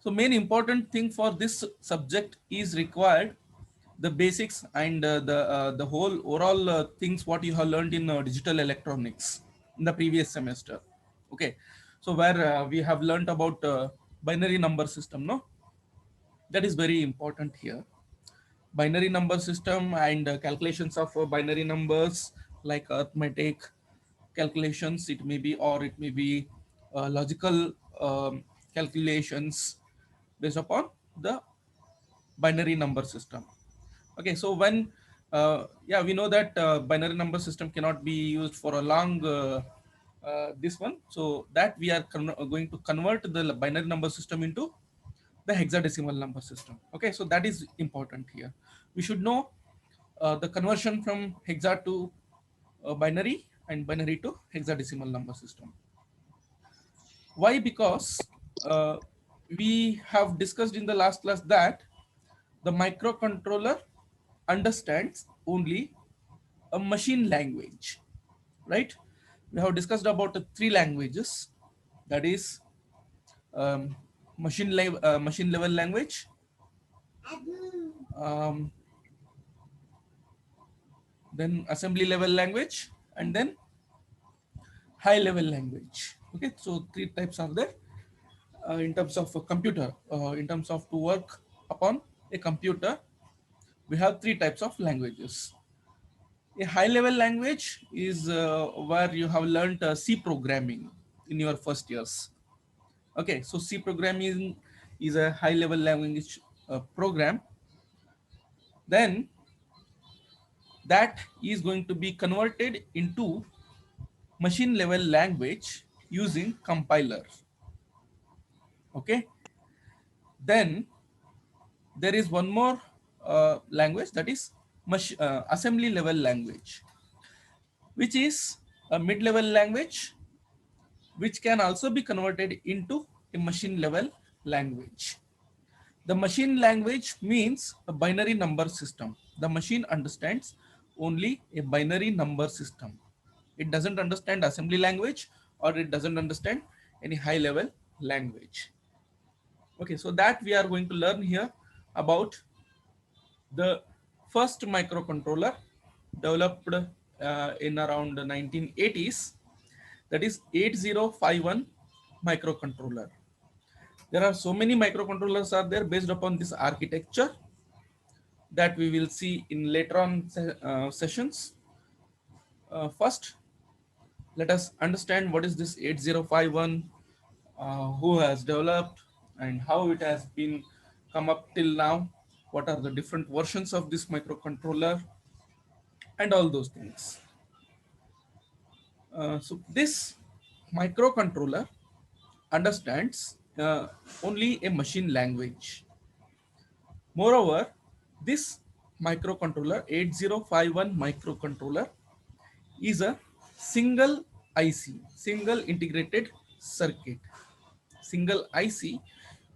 So main important thing for this subject is required the basics and the whole overall things what you have learned in digital electronics in the previous semester. Okay, so where we have learned about binary number system, no, that is very important here. Binary number system and calculations of binary numbers like arithmetic calculations it may be, or it may be logical calculations based upon the binary number system. Okay, so when yeah, we know that binary number system cannot be used for a long this one, so that we are going to convert the binary number system into the hexadecimal number system. Okay, so that is important here. We should know the conversion from hexa to binary and binary to hexadecimal number system. Why? Because we have discussed in the last class that the microcontroller understands only a machine language, right? We have discussed about the three languages, that is um, machine level language, um, then assembly level language, and then high level language. Okay, so three types are there in terms of a computer. In terms of to work upon a computer, we have three types of languages. A high level language is where you have learned C programming in your first years. Okay, so C programming is a high level language program. Then that is going to be converted into machine level language using compiler. Okay, then there is one more language, that is assembly level language, which is a mid level language which can also be converted into a machine level language. The machine language means a binary number system. The machine understands only a binary number system. It doesn't understand assembly language, or it doesn't understand any high level language. Okay, so that we are going to learn here about the first microcontroller developed in around 1980s, that is 8051 microcontroller. There are so many microcontrollers are there based upon this architecture that we will see in later on sessions. First, let us understand what is this 8051, who has developed, and how it has been come up till now, what are the different versions of this microcontroller, and all those things. So this microcontroller understands only a machine language. Moreover, this microcontroller 8051 microcontroller is a single IC, single integrated circuit, single IC,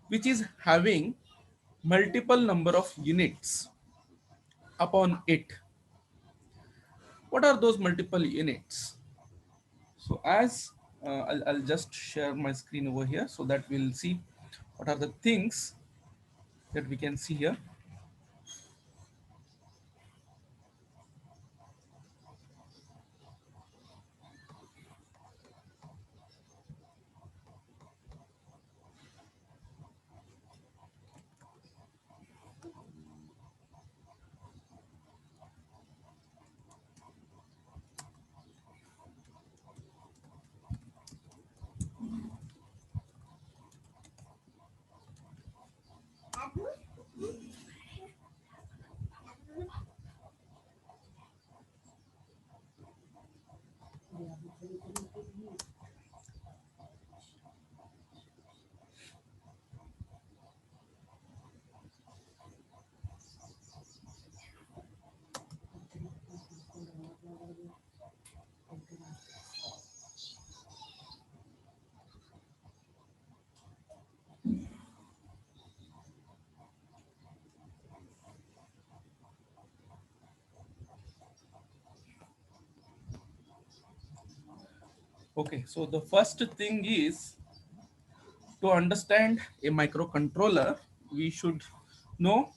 which is having multiple number of units upon it. What are those multiple units? So as I'll just share my screen over here so that we'll see what are the things that we can see here. Okay, so the first thing is To understand a microcontroller, we should know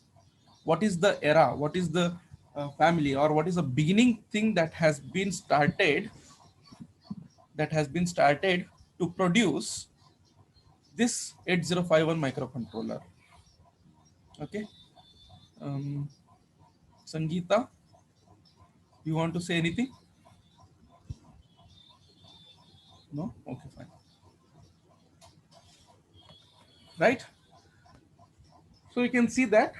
what is the era, what is the family, or what is the beginning thing that has been started to produce this 8051 microcontroller. Okay. um, Sangeeta, you want to say anything? No? Okay, fine. Right. So you can see that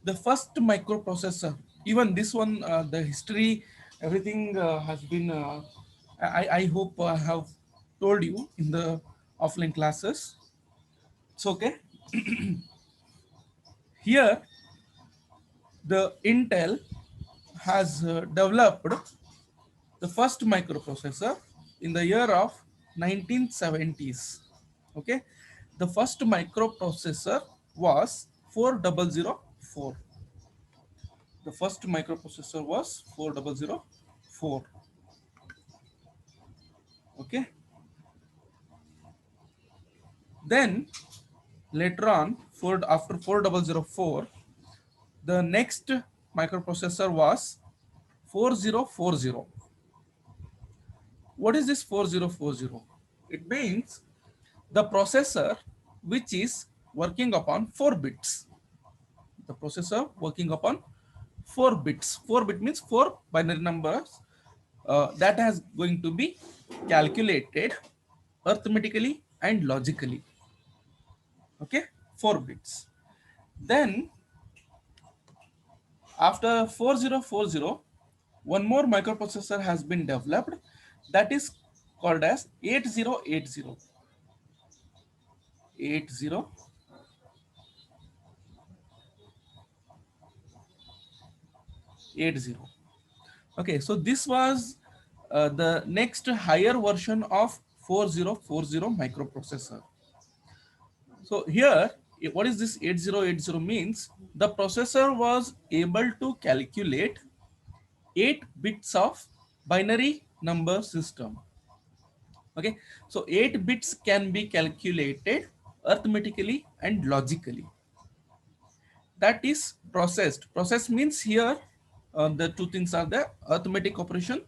the first microprocessor, even this one, the history, everything has been, I hope I have told you in the offline classes. It's okay. Here, the Intel has developed the first microprocessor in the year of 1970s. Okay, the first microprocessor was 4004. The first microprocessor was 4004. Okay, then later on, after 4004, the next microprocessor was 4040. What is this 4040? It means the processor which is working upon 4 bits. The processor working upon 4 bits. 4 bit means 4 binary numbers that has going to be calculated arithmetically and logically. Okay, 4 bits. Then after 4040, one more microprocessor has been developed, that is called as 8080. 8080. Okay, so this was the next higher version of 4040 microprocessor. So here, what is this 8080 means? The processor was able to calculate 8 bits of binary number system. Okay, so 8 bits can be calculated arithmetically and logically. That is processed. Process means here the two things are the arithmetic operation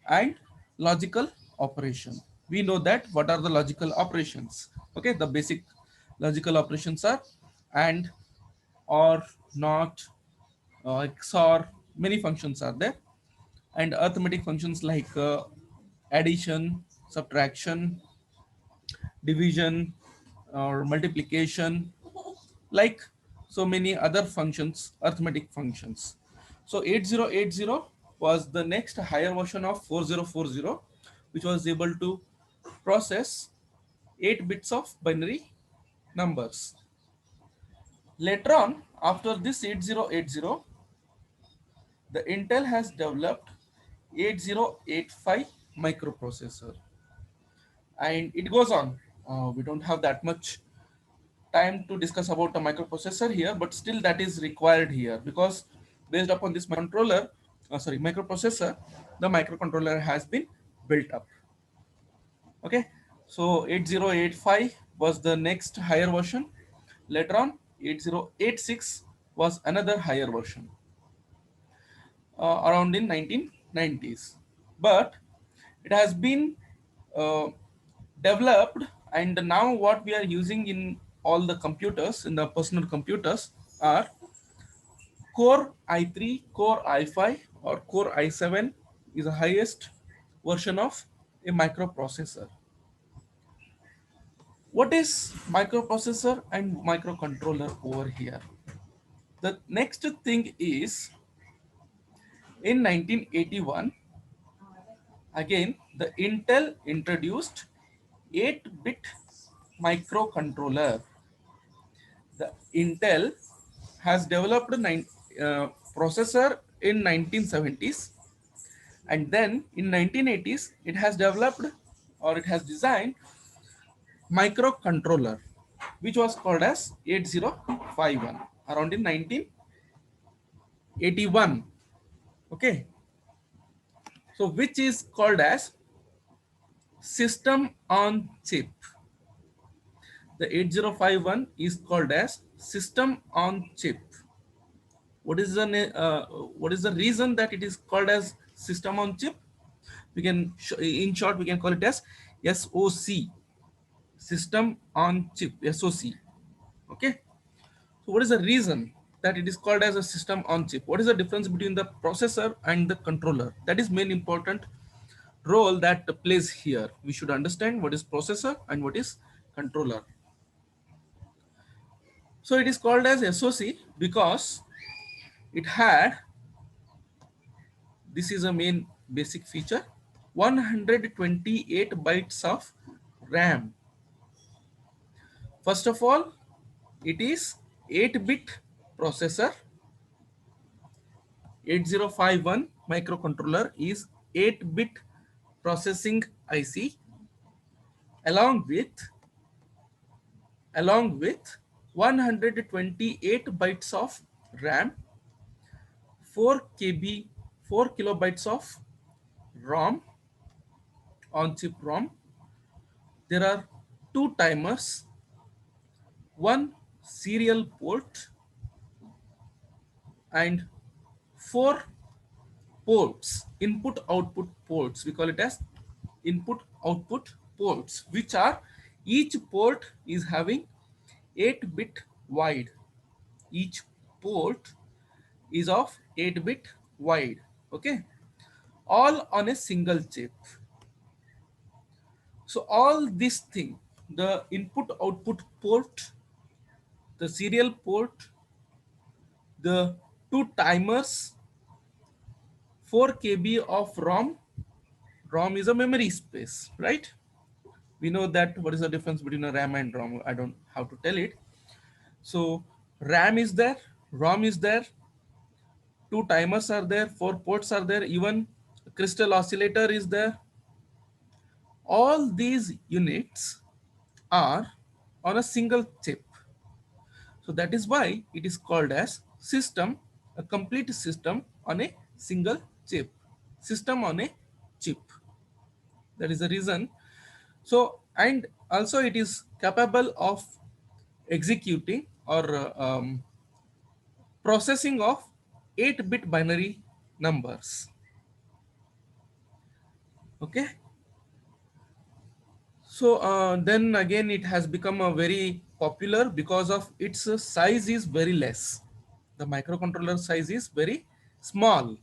and logical operation. We know that what are the logical operations. Okay, the basic logical operations are and, or, not, XOR, many functions are there, and arithmetic functions like addition, subtraction, division, or multiplication, like so many other functions, arithmetic functions. So 8080 was the next higher version of 4040, which was able to process 8 bits of binary numbers. Later on, after this 8080, the Intel has developed 8085 microprocessor, and it goes on. We don't have that much time to discuss about a microprocessor here, but still that is required here because based upon this microprocessor, the microcontroller has been built up. Okay, so 8085 was the next higher version. Later on, 8086 was another higher version around in 1990s. But it has been uh, developed, and now what we are using in all the computers, in the personal computers, are Core i3, Core i5, or Core i7 is the highest version of a microprocessor. What is microprocessor and microcontroller over here? The next thing is in 1981, again, the Intel introduced 8-bit microcontroller. The Intel has developed a processor in 1970s, and then in 1980s it has developed, or it has designed, microcontroller, which was called as 8051 around in 1981. Okay, so which is called as system on chip. The 8051 is called as system on chip. What is what is the reason that it is called as system on chip? We can, in short, we can call it as SoC, system on chip, SoC. Okay. So what is the reason that it is called as a system on chip? What is the difference between the processor and the controller? That is main important role that plays here. We should understand what is processor and what is controller. So it is called as SoC because it had, this is a main basic feature, 128 bytes of RAM. First of all, it is 8-bit processor. 8051 microcontroller is 8-bit processing IC along with 128 bytes of RAM, 4 kilobytes of ROM, on chip ROM. There are two timers, one serial port, and four ports, input output ports. We call it as input output ports, which are, each port is having 8-bit wide. Each port is of 8-bit wide. Okay, all on a single chip. So all this thing, the input output port, the serial port, the two timers, 4 KB of ROM. ROM is a memory space, right? We know that what is the difference between a RAM and ROM. I don't have to tell it. So RAM is there, ROM is there, two timers are there, four ports are there, even crystal oscillator is there. All these units are on a single chip. So that is why it is called as system, a complete system on a single chip. System on a chip. That is the reason. So, and also it is capable of executing or processing of 8-bit binary numbers. Okay. So then again, it has become a very popular because of its size is very less. The microcontroller size is very small.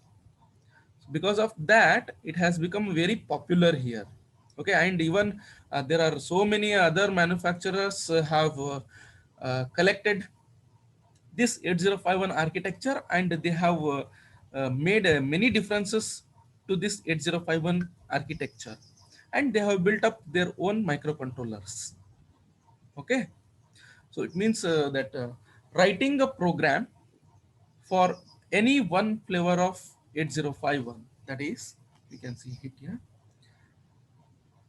Because of that, it has become very popular here. Okay, and even there are so many other manufacturers have collected this 8051 architecture, and they have made many differences to this 8051 architecture, and they have built up their own microcontrollers. Okay, so it means that writing a program for any one flavor of 8051, that is, we can see it here,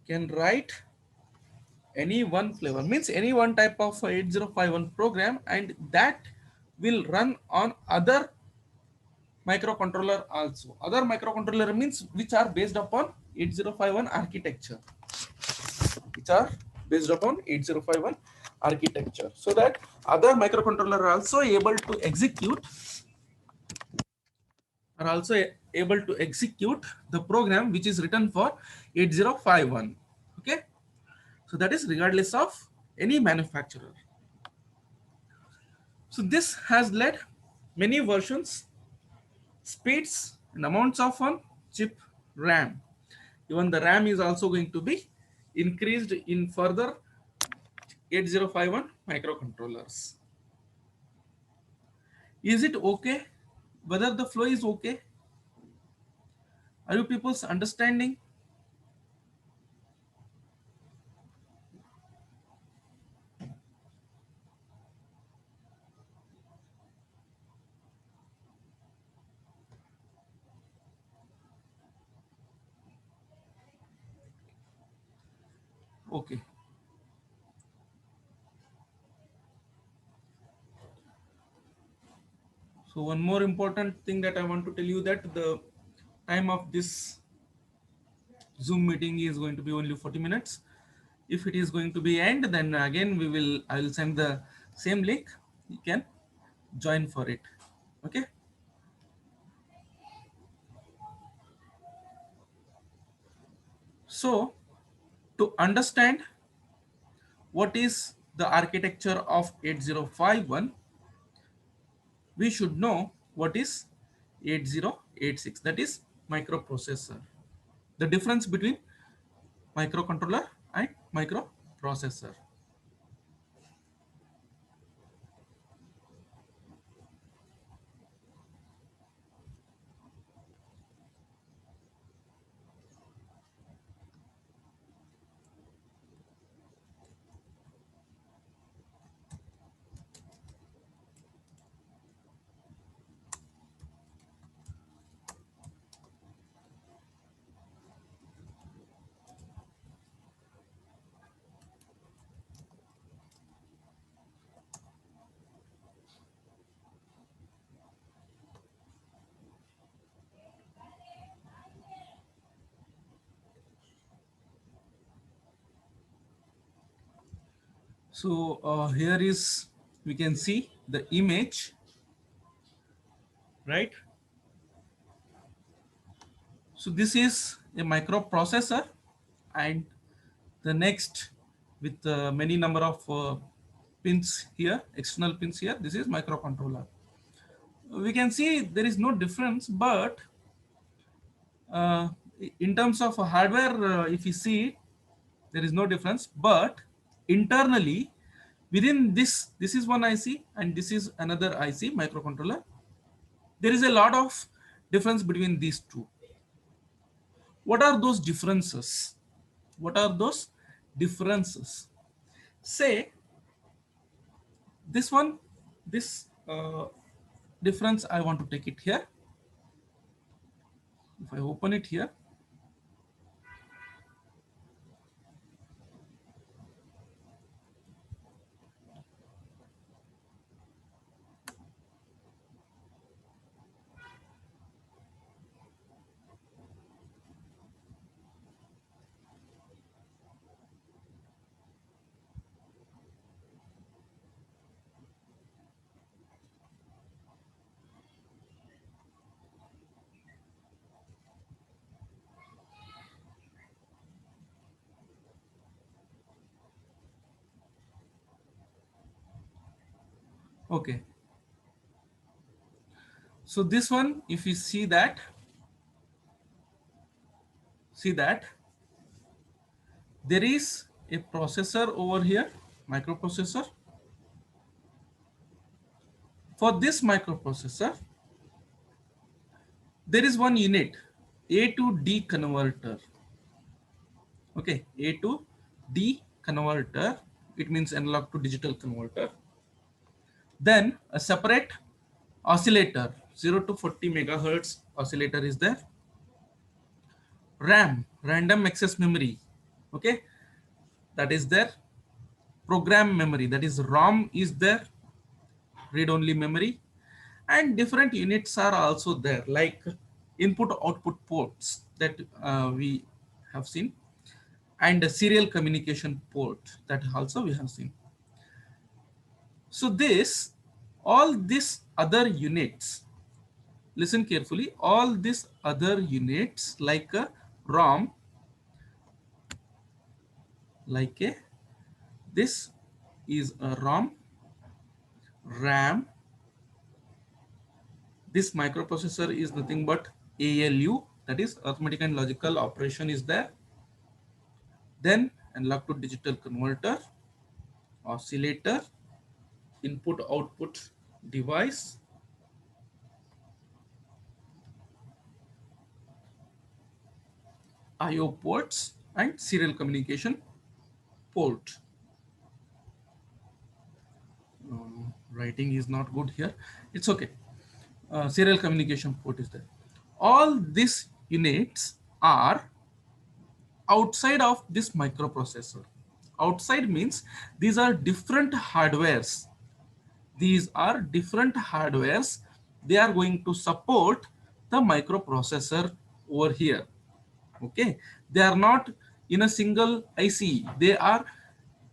can write any one flavor, means any one type of 8051 program, and that will run on other microcontroller also. Other microcontroller means which are based upon 8051 architecture, which are based upon 8051 architecture, so that other microcontroller are also able to execute, the program which is written for 8051. Okay, so that is regardless of any manufacturer. So this has led many versions, speeds, and amounts of on chip RAM. Even the RAM is also going to be increased in further 8051 microcontrollers. Is it okay? Whether the flow is okay? Are you people's understanding? Okay. So one more important thing that I want to tell you, that the time of this Zoom meeting is going to be only 40 minutes. If it is going to be end, then again I will send the same link. You can join for it. Okay. So to understand what is the architecture of 8051, we should know what is 8086, that is microprocessor. The difference between microcontroller and microprocessor. So here is, we can see the image, right? So this is a microprocessor, and the next with many number of pins here, external pins here, this is microcontroller. We can see there is no difference, but uh, in terms of hardware, if you see, there is no difference, but internally within this is one IC and this is another IC microcontroller. There is a lot of difference between these two. What are those differences? What are those differences? Say this one, this difference, I want to take it here. If I open it here, okay. So this one, if you see that, there is a processor over here, microprocessor. For this microprocessor, there is one unit, A to D converter. Okay, A to D converter, it means analog to digital converter. Then a separate oscillator, 0 to 40 megahertz oscillator is there. RAM, random access memory, okay, that is there. Program memory, that is ROM is there, read only memory. And different units are also there, like input output ports that we have seen, and a serial communication port that also we have seen. So this, all these other units, listen carefully, all these other units like a ROM, like a, this is a ROM, RAM, this microprocessor is nothing but ALU, that is arithmetic and logical operation is there. Then analog to digital converter, oscillator, input output device, IO ports, and serial communication port. Writing is not good here, it's okay. Serial communication port is there. All these units are outside of this microprocessor. Outside means these are different hardwares. These are different hardwares. They are going to support the microprocessor over here. Okay, they are not in a single IC. They are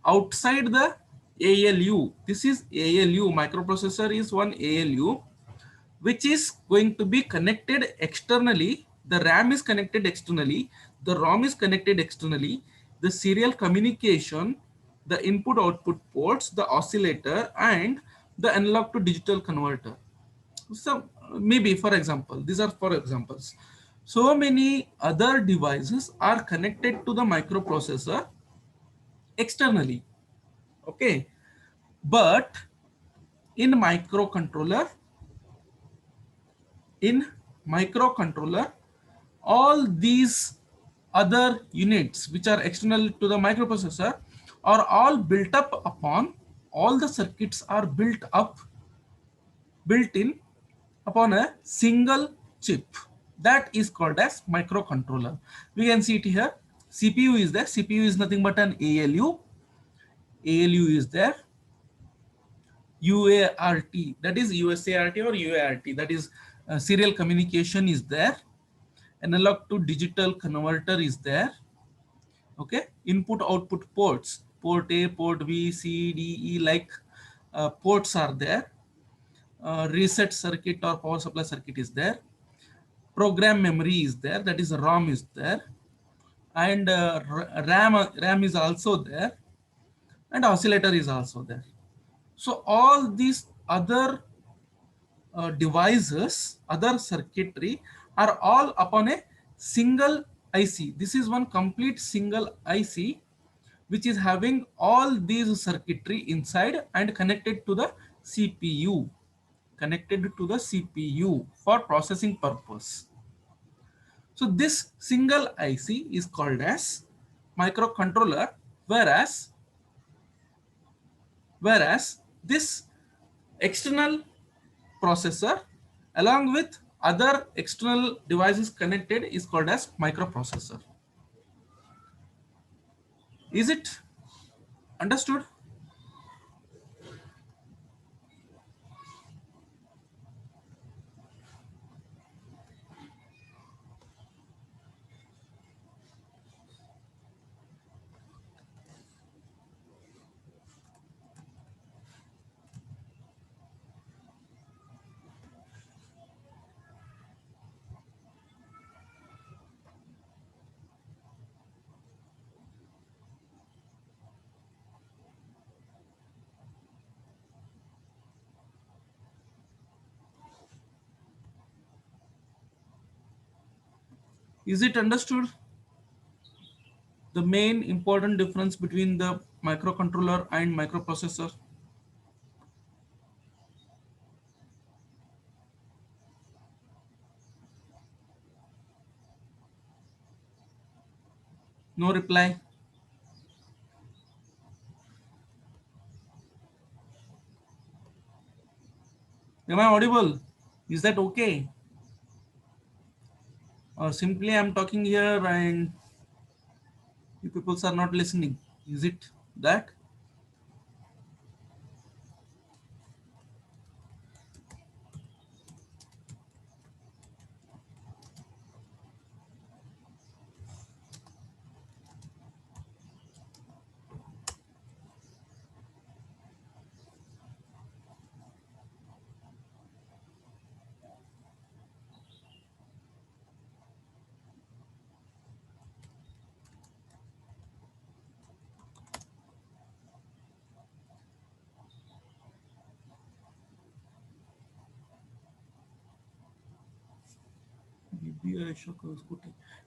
outside the ALU. This is ALU. Microprocessor is one ALU which is going to be connected externally. The RAM is connected externally. The ROM is connected externally. The serial communication, the input output ports, the oscillator, and the analog to digital converter. So maybe for example, these are for examples. So many other devices are connected to the microprocessor externally. Okay. But in microcontroller, in microcontroller, all these other units which are external to the microprocessor are all built up upon, all the circuits are built in upon a single chip. That is called as microcontroller. We can see it here. CPU is there. CPU is nothing but an ALU. ALU is there. UART, that is USART or UART, that is serial communication is there. Analog to digital converter is there. Okay, input output ports, port A, port B, C, D, E, like ports are there. Reset circuit or power supply circuit is there. Program memory is there, that is ROM is there, and RAM is also there, and oscillator is also there. So all these other devices, other circuitry are all upon a single IC. This is one complete single IC which is having all these circuitry inside and connected to the CPU, connected to the CPU for processing purpose. So this single IC is called as microcontroller, whereas this external processor along with other external devices connected is called as microprocessor. Is it understood? Is it understood? The main important difference between the microcontroller and microprocessor. No reply. Am I audible? Is that okay? Or simply I'm talking here and you people are not listening? Is it that?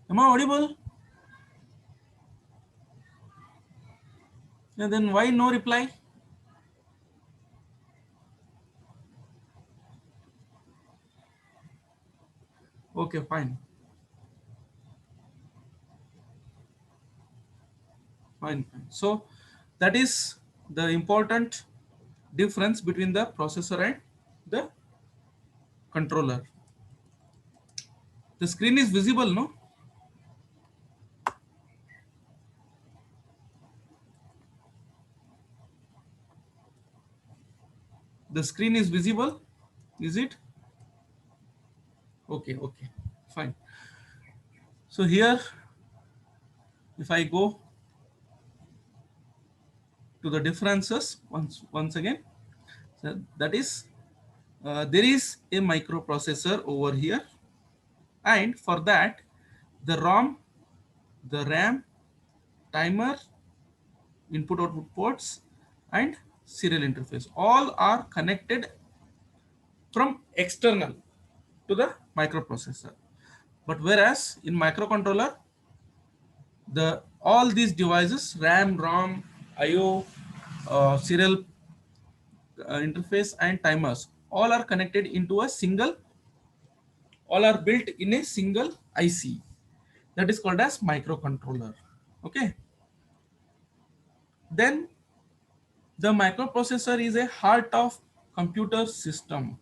Am I audible? Yeah, then why no reply? Okay, fine. Fine, fine. So that is the important difference between the processor and the controller. The screen is visible, no? The screen is visible, is it? Okay, okay, fine. So here if I go to the differences once again, so that is there is a microprocessor over here, and for that the ROM, the RAM, timer, input output ports, and serial interface all are connected from external to the microprocessor. But whereas in microcontroller, the all these devices, RAM, ROM, IO, serial interface, and timers, all are connected into a single, all are built in a single IC, that is called as microcontroller. Okay, then the microprocessor is a heart of computer system,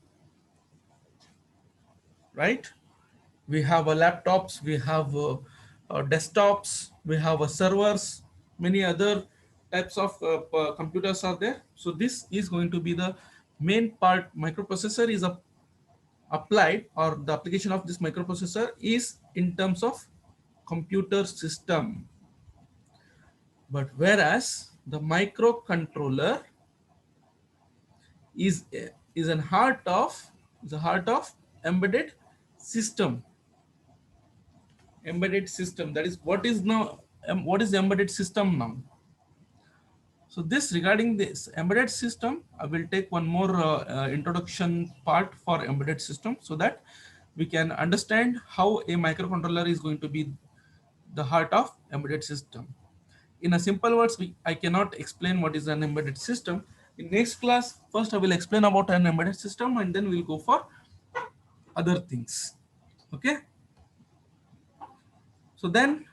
right? We have laptops, we have desktops, we have servers, many other types of computers are there. So this is going to be the main part. Microprocessor is applied, or the application of this microprocessor is in terms of computer system. But whereas the microcontroller is an heart of the heart of embedded system. Embedded system, that is what is now what is the embedded system now. So this, regarding this embedded system, I will take one more introduction part for embedded system, so that we can understand how a microcontroller is going to be the heart of embedded system. In a simple words, I cannot explain what is an embedded system. In next class, first I will explain about an embedded system, and then we'll go for other things. Okay. So then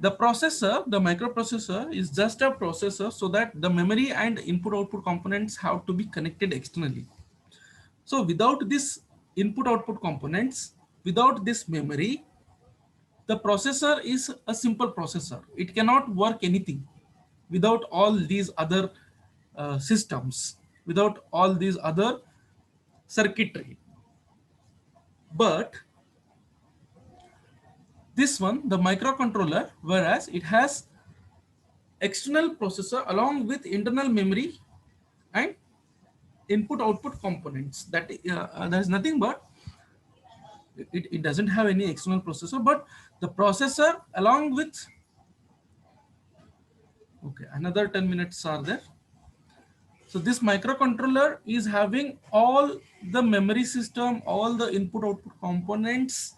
the processor, the microprocessor is just a processor, so that the memory and input output components have to be connected externally. So without this input output components, without this memory, the processor is a simple processor. It cannot work anything without all these other systems, without all these other circuitry. But this one, the microcontroller, whereas it has external processor along with internal memory and input output components, that there's nothing but it doesn't have any external processor, but the processor along with, okay, another 10 minutes are there. So this microcontroller is having all the memory system, all the input output components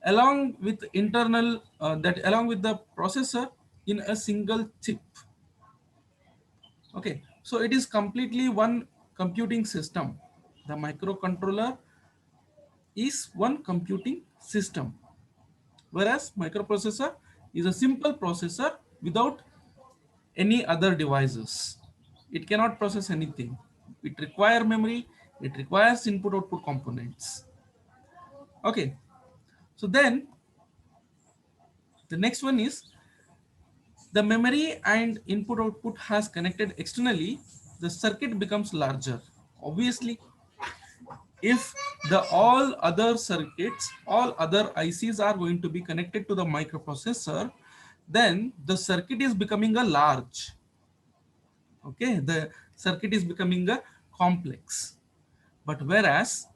along with internal that along with the processor in a single chip. Okay, so it is completely one computing system. The microcontroller is one computing system, whereas microprocessor is a simple processor without any other devices. It cannot process anything. It requires memory, it requires input output components. Okay, so then the next one is the memory and input output has connected externally, the circuit becomes larger. Obviously, if the all other circuits, all other ICs are going to be connected to the microprocessor, then the circuit is becoming a large. Okay, the circuit is becoming a complex. But whereas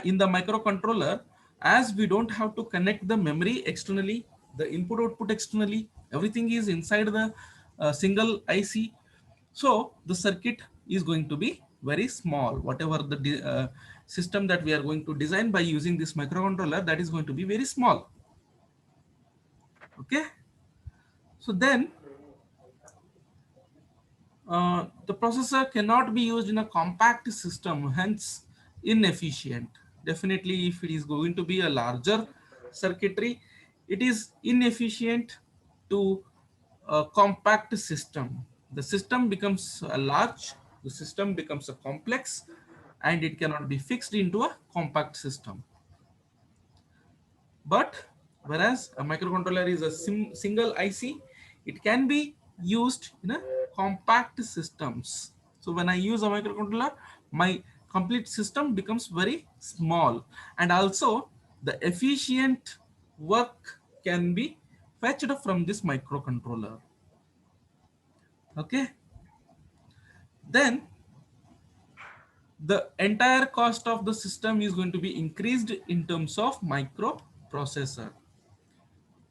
in the microcontroller, as we don't have to connect the memory externally, the input output externally, everything is inside the single IC. So the circuit is going to be very small. Whatever the system that we are going to design by using this microcontroller, that is going to be very small. Okay. So then the processor cannot be used in a compact system, hence inefficient. Definitely, if it is going to be a larger circuitry, it is inefficient to a compact system. The system becomes a large, the system becomes a complex, and it cannot be fixed into a compact system. But whereas a microcontroller is a single IC, it can be used in a compact systems. So when I use a microcontroller, my complete system becomes very small, and also the efficient work can be fetched from this microcontroller. Okay, then the entire cost of the system is going to be increased in terms of microprocessor.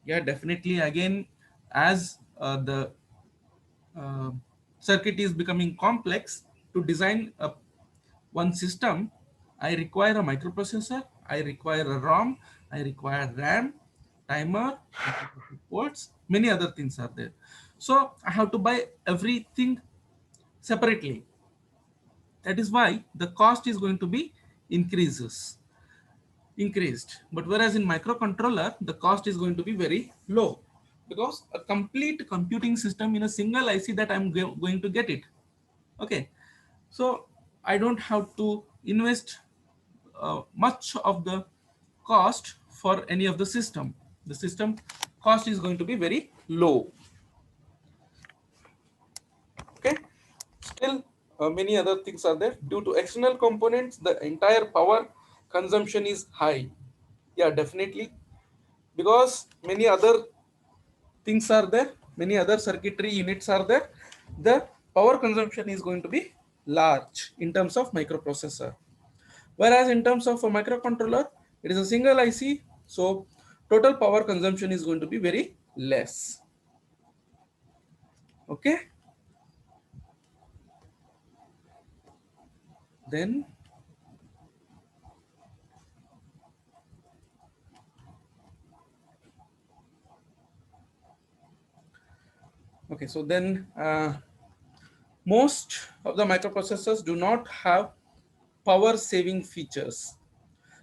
Yeah, definitely. Again, as the uh, circuit is becoming complex, to design one system, I require a microprocessor, I require a ROM, I require RAM, timer, ports, many other things are there. So I have to buy everything separately. That is why the cost is going to be increases increased. But whereas in microcontroller, the cost is going to be very low, because a complete computing system in a single IC that I'm going to get it. Okay, so I don't have to invest much of the cost for any of the system. The system cost is going to be very low. Okay, still many other things are there. Due to external components, the entire power consumption is high. Yeah, definitely, because many other things are there, many other circuitry units are there, the power consumption is going to be large in terms of microprocessor. Whereas in terms of a microcontroller, it is a single IC, so total power consumption is going to be very less. Okay, then okay, so then most of the microprocessors do not have power saving features.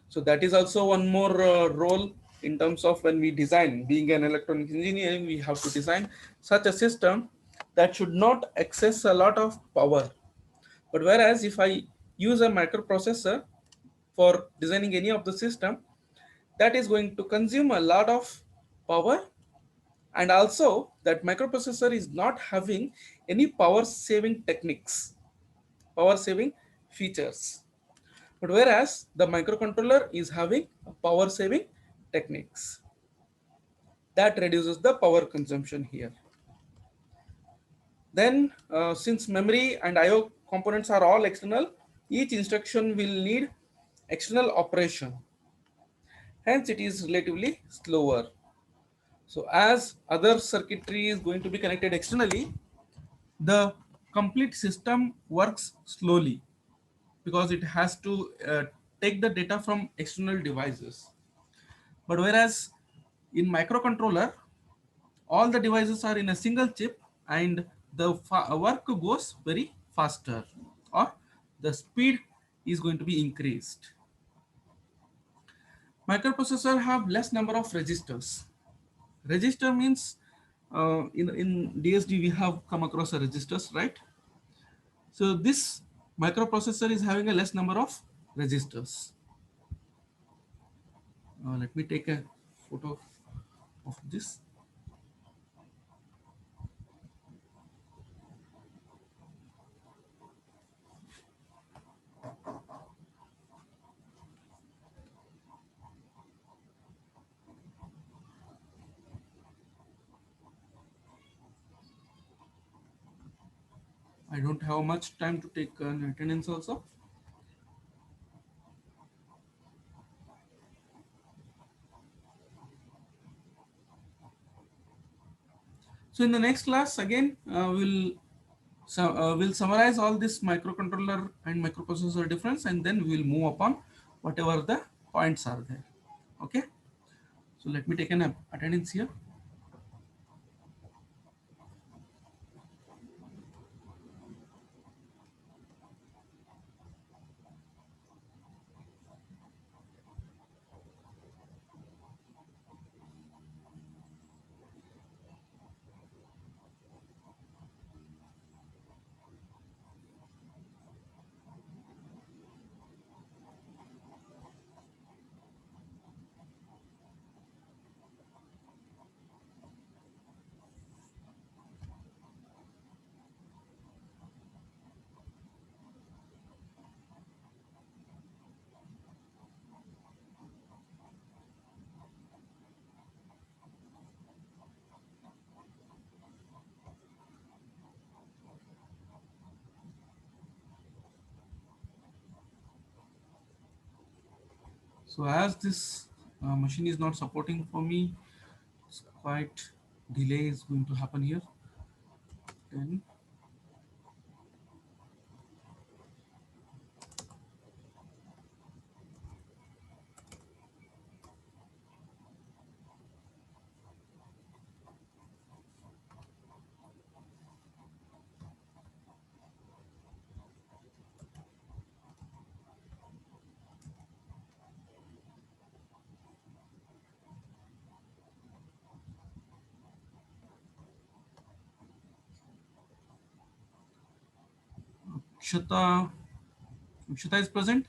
So that is also one more role in terms of when we design. Being an electronic engineering, we have to design such a system that should not access a lot of power. But whereas if I use a microprocessor for designing any of the system, that is going to consume a lot of power, and also that microprocessor is not having any power saving techniques, power saving features. But whereas the microcontroller is having power saving techniques, that reduces the power consumption here. Then since memory and IO components are all external, each instruction will need external operation. Hence it is relatively slower. So as other circuitry is going to be connected externally, the complete system works slowly, because it has to take the data from external devices. But whereas in microcontroller, all the devices are in a single chip, and the work goes very faster, or the speed is going to be increased. Microprocessor have less number of registers. Register means in DSD we have come across a registers, right? So this microprocessor is having a less number of registers. Let me take a photo of this. I don't have much time to take an attendance also. So in the next class, again, we'll summarize all this microcontroller and microprocessor difference, and then we'll move upon whatever the points are there. Okay. So let me take an attendance here. So as this machine is not supporting for me, it's quite delay is going to happen here. Then Kshita, Kshita is present.